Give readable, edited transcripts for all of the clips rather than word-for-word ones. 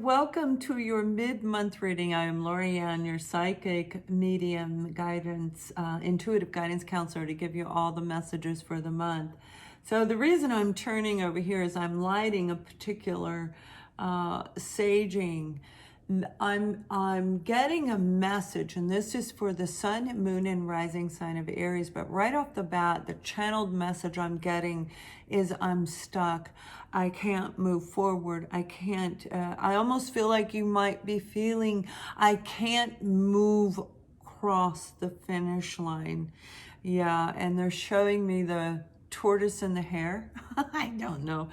welcome to your mid-month reading. I am Lorianne, your psychic medium guidance, intuitive guidance counselor, to give you all the messages for the month. So the reason I'm turning over here is I'm lighting a particular saging. I'm getting a message, and this is for the sun, moon, and rising sign of Aries. But right off the bat, the channeled message I'm getting is I'm stuck. I can't move forward. I can't. I almost feel like you might be feeling I can't move across the finish line. Yeah, and they're showing me the tortoise and the hare. I don't know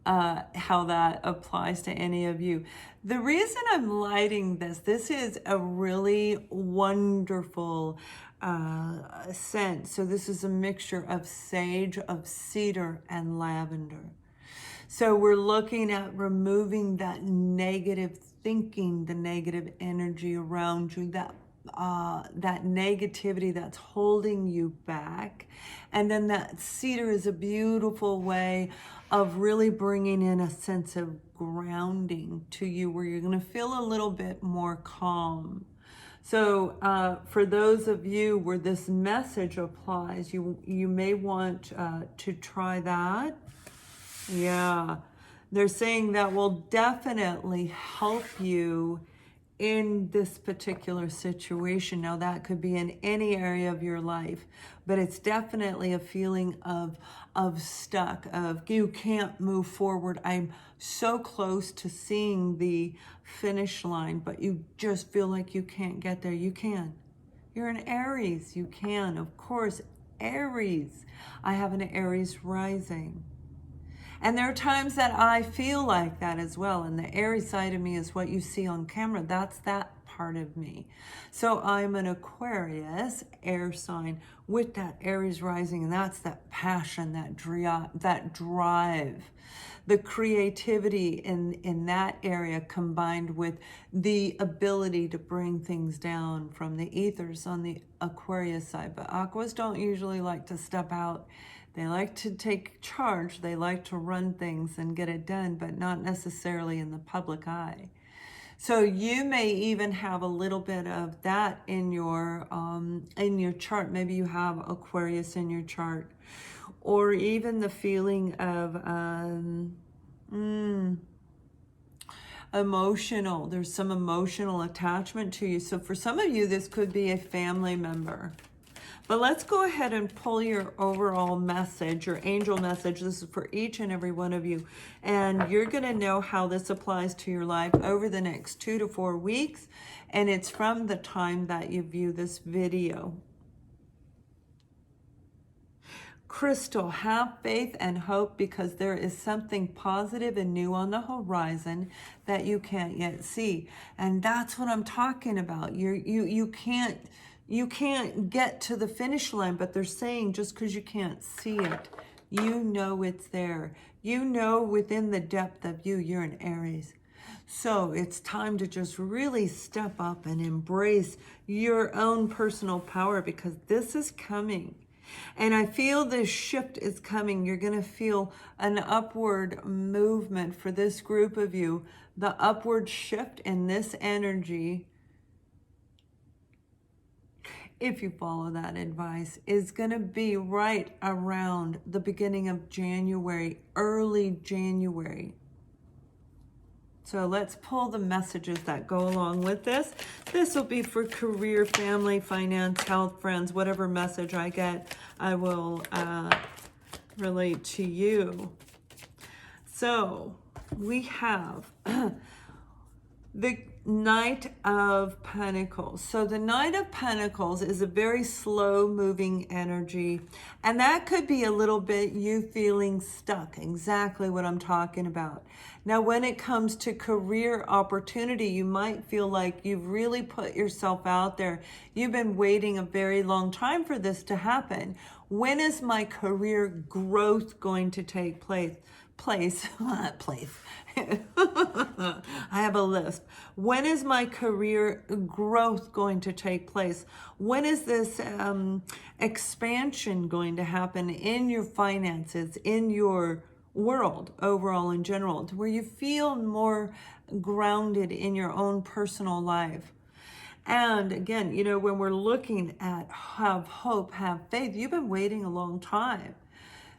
how that applies to any of you. The reason I'm lighting this is a really wonderful scent. So this is a mixture of sage, of cedar, and lavender. So we're looking at removing that negative thinking, the negative energy around you, that negativity that's holding you back. And then that cedar is a beautiful way of really bringing in a sense of grounding to you, where you're going to feel a little bit more calm. So for those of you where this message applies, you may want to try that. Yeah, they're saying that will definitely help you in this particular situation. Now, that could be in any area of your life, but it's definitely a feeling of stuck, of you can't move forward. I'm so close to seeing the finish line, but you just feel like you can't get there. You can. You're an Aries. You can. Of course, Aries. I have an Aries rising. And there are times that I feel like that as well. And the Aries side of me is what you see on camera. That's that part of me. So I'm an Aquarius, air sign, with that Aries rising. And that's that passion, that drive, the creativity in that area, combined with the ability to bring things down from the ethers on the Aquarius side. But Aquas don't usually like to step out. They like to take charge. They like to run things and get it done, but not necessarily in the public eye. So you may even have a little bit of that in your chart. Maybe you have Aquarius in your chart, or even the feeling of emotional. There's some emotional attachment to you. So for some of you, this could be a family member. But let's go ahead and pull your overall message, your angel message. This is for each and every one of you. And you're going to know how this applies to your life over the next 2 to 4 weeks. And it's from the time that you view this video. Crystal, have faith and hope, because there is something positive and new on the horizon that you can't yet see. And that's what I'm talking about. You can't get to the finish line, but they're saying just because you can't see it, you know it's there. You know within the depth of you, you're an Aries. So it's time to just really step up and embrace your own personal power, because this is coming. And I feel this shift is coming. You're going to feel an upward movement for this group of you. The upward shift in this energy, if you follow that advice, is going to be right around the beginning of January, early January. So let's pull the messages that go along with this. This will be for career, family, finance, health, friends. Whatever message I get, I will relate to you. So we have the Knight of Pentacles. So the Knight of Pentacles is a very slow moving energy. And that could be a little bit you feeling stuck. Exactly what I'm talking about. Now, when it comes to career opportunity, you might feel like you've really put yourself out there. You've been waiting a very long time for this to happen. When is my career growth going to take place? I have a lisp. When is my career growth going to take place? When is this expansion going to happen in your finances, in your world overall in general, to where you feel more grounded in your own personal life. And again, you know, when we're looking at have hope, have faith, you've been waiting a long time.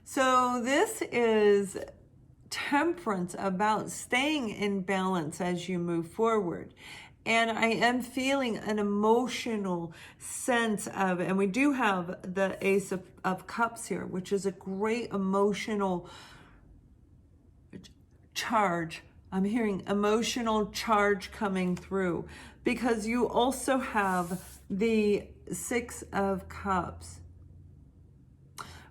So this is temperance, about staying in balance as you move forward. And I am feeling an emotional sense of, and we do have the Ace of Cups here, which is a great emotional charge. I'm hearing emotional charge coming through, because you also have the Six of Cups.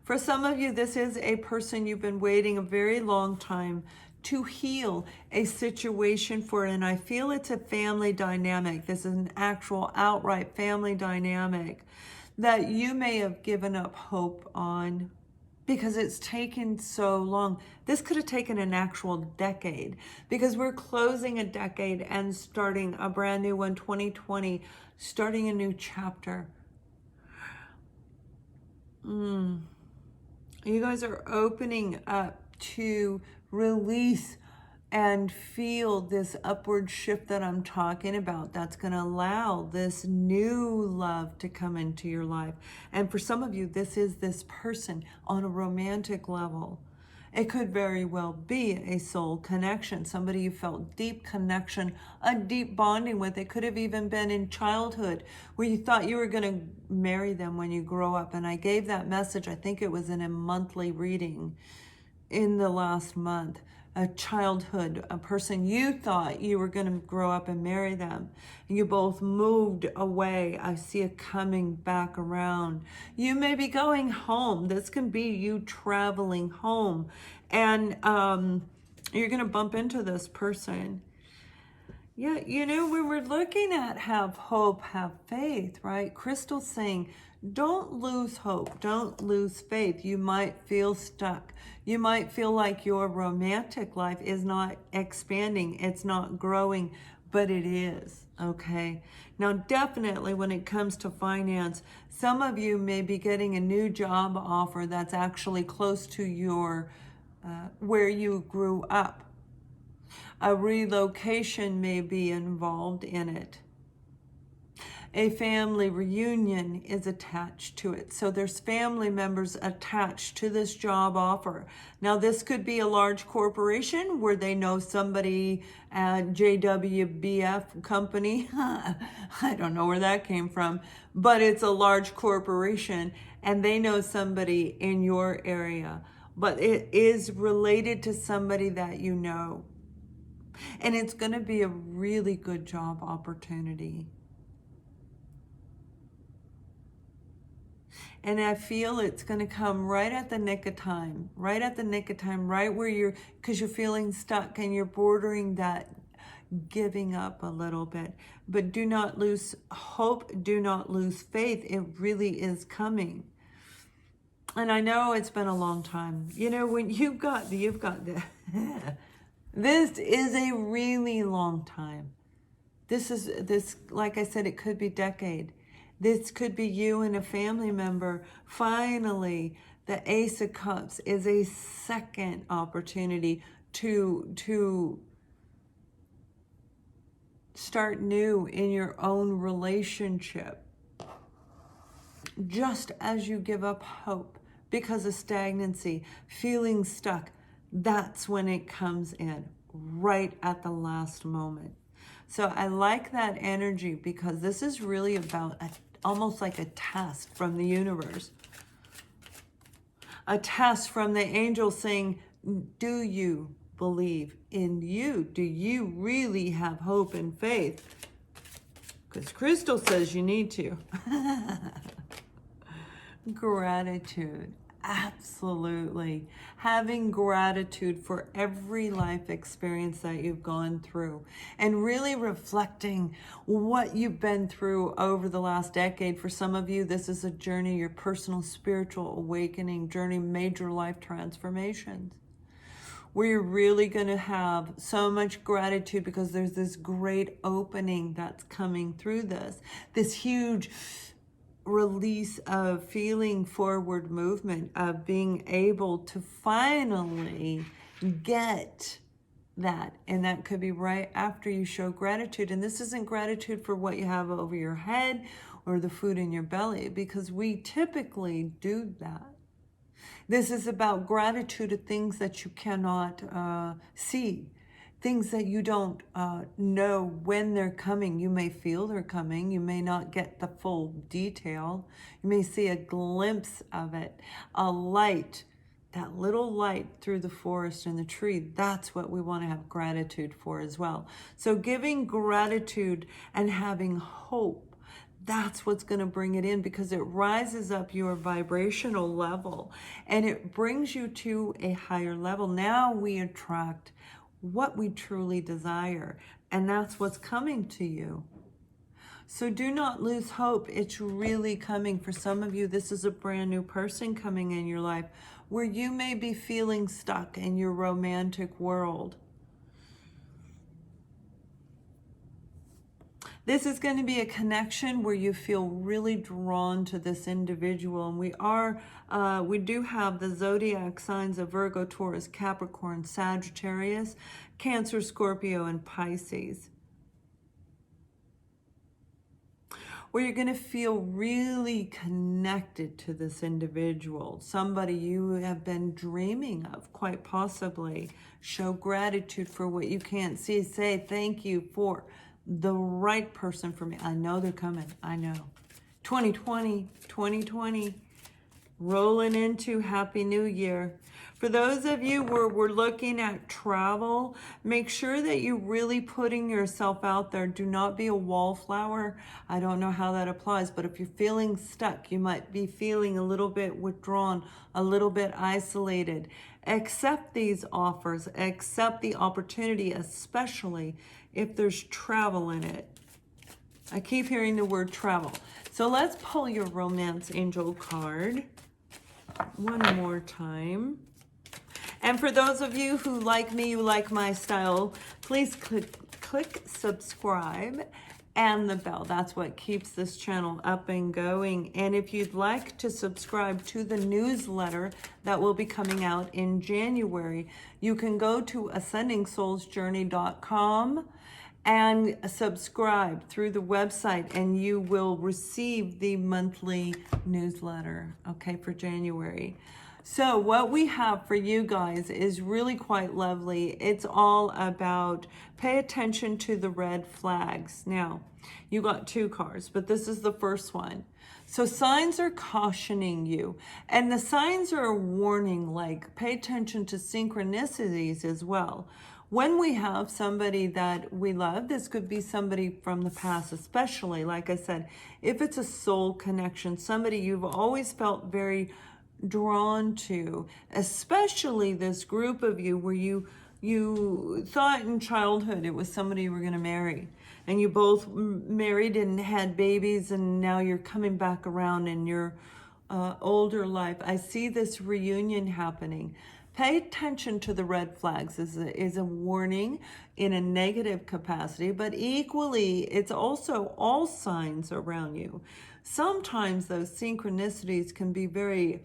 For some of you, this is a person you've been waiting a very long time to heal a situation for, and I feel it's a family dynamic. This is an actual outright family dynamic that you may have given up hope on because it's taken so long. This could have taken an actual decade, because we're closing a decade and starting a brand new one, 2020, starting a new chapter. You guys are opening up to release and feel this upward shift that I'm talking about. That's going to allow this new love to come into your life. And for some of you, this is this person on a romantic level. It could very well be a soul connection, somebody you felt deep connection, a deep bonding with. It could have even been in childhood where you thought you were going to marry them when you grow up. And I gave that message, I think it was in a monthly reading in the last month. A childhood, a person you thought you were going to grow up and marry them. You both moved away. I see it coming back around. You may be going home. This can be you traveling home. And you're going to bump into this person. Yeah, you know, when we're looking at have hope, have faith, right? Crystal's saying, don't lose hope, don't lose faith. You might feel stuck. You might feel like your romantic life is not expanding, it's not growing, but it is, okay? Now, definitely when it comes to finance, some of you may be getting a new job offer that's actually close to your, where you grew up. A relocation may be involved in it. A family reunion is attached to it. So there's family members attached to this job offer. Now, this could be a large corporation where they know somebody at JWBF company. I don't know where that came from, but it's a large corporation and they know somebody in your area. But it is related to somebody that you know. And it's going to be a really good job opportunity. And I feel it's going to come right at the nick of time, right where you're, because you're feeling stuck and you're bordering that giving up a little bit. But do not lose hope, do not lose faith. It really is coming. And I know it's been a long time. You know, when you've got the this is a really long time. This, like I said, it could be decade. This could be you and a family member. Finally, the Ace of Cups is a second opportunity to start new in your own relationship. Just as you give up hope because of stagnancy, feeling stuck, that's when it comes in, right at the last moment. So I like that energy because this is really about almost like a test from the universe. A test from the angels saying, do you believe in you? Do you really have hope and faith? Because Crystal says you need to. Gratitude. Absolutely. Having gratitude for every life experience that you've gone through and really reflecting what you've been through over the last decade. For some of you, this is a journey, your personal spiritual awakening journey, major life transformations, where you're really going to have so much gratitude because there's this great opening that's coming through this huge release of feeling forward movement, of being able to finally get that. And that could be right after you show gratitude. And this isn't gratitude for what you have over your head or the food in your belly, because we typically do that. This is about gratitude of things that you cannot see, things that you don't know when they're coming. You may feel they're coming. You may not get the full detail. You may see a glimpse of it, a light, that little light through the forest and the tree. That's what we want to have gratitude for as well. So giving gratitude and having hope, that's what's going to bring it in, because it rises up your vibrational level and it brings you to a higher level. Now we attract what we truly desire, and that's what's coming to you. So do not lose hope. It's really coming. For some of you, this is a brand new person coming in your life where you may be feeling stuck in your romantic world. This is going to be a connection where you feel really drawn to this individual. And we do have the zodiac signs of Virgo, Taurus, Capricorn, Sagittarius, Cancer, Scorpio, and Pisces, where you're going to feel really connected to this individual, somebody you have been dreaming of, quite possibly. Show gratitude for what you can't see. Say thank you for the right person for me. I know they're coming. I know. 2020, rolling into Happy New Year. For those of you where we're looking at travel, make sure that you're really putting yourself out there. Do not be a wallflower. I don't know how that applies, but if you're feeling stuck, you might be feeling a little bit withdrawn, a little bit isolated. Accept these offers, accept the opportunity, especially if there's travel in it. I keep hearing the word travel. So let's pull your romance angel card one more time. And for those of you who like me, you like my style, please click subscribe and the bell. That's what keeps this channel up and going. And if you'd like to subscribe to the newsletter that will be coming out in January, you can go to ascendingsoulsjourney.com and subscribe through the website, and you will receive the monthly newsletter, okay, for January. So what we have for you guys is really quite lovely. It's all about pay attention to the red flags. Now, you got two cards, but this is the first one. So signs are cautioning you, and the signs are a warning, like pay attention to synchronicities as well. When we have somebody that we love, this could be somebody from the past, especially, like I said, if it's a soul connection, somebody you've always felt very drawn to, especially this group of you where you thought in childhood it was somebody you were going to marry, and you both married and had babies, and now you're coming back around in your older life. I see this reunion happening. Pay attention to the red flags is a warning in a negative capacity, but equally, it's also all signs around you. Sometimes those synchronicities can be very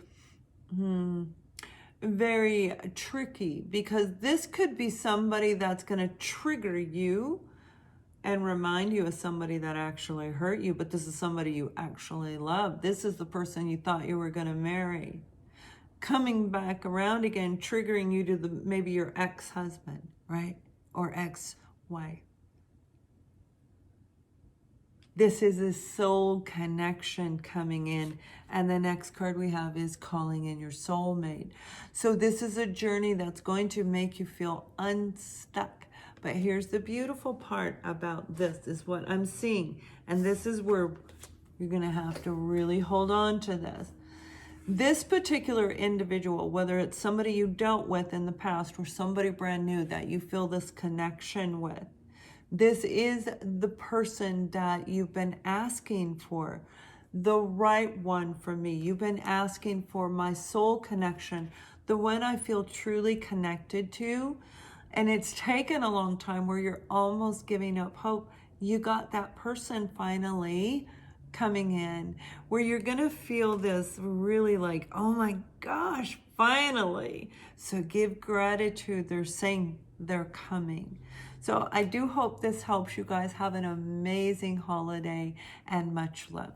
tricky, because this could be somebody that's going to trigger you and remind you of somebody that actually hurt you, but this is somebody you actually love. This is the person you thought you were going to marry, coming back around again, triggering you to maybe your ex-husband, right? Or ex-wife. This is a soul connection coming in. And the next card we have is calling in your soulmate. So this is a journey that's going to make you feel unstuck. But here's the beautiful part about this, is what I'm seeing. And this is where you're going to have to really hold on to this. This particular individual, whether it's somebody you dealt with in the past or somebody brand new that you feel this connection with, this is the person that you've been asking for, the right one for me. You've been asking for my soul connection, the one I feel truly connected to. And it's taken a long time where you're almost giving up hope. You got that person finally coming in, where you're gonna feel this really like, oh my gosh, finally. So give gratitude. They're saying they're coming. So I do hope this helps you guys. Have an amazing holiday and much love.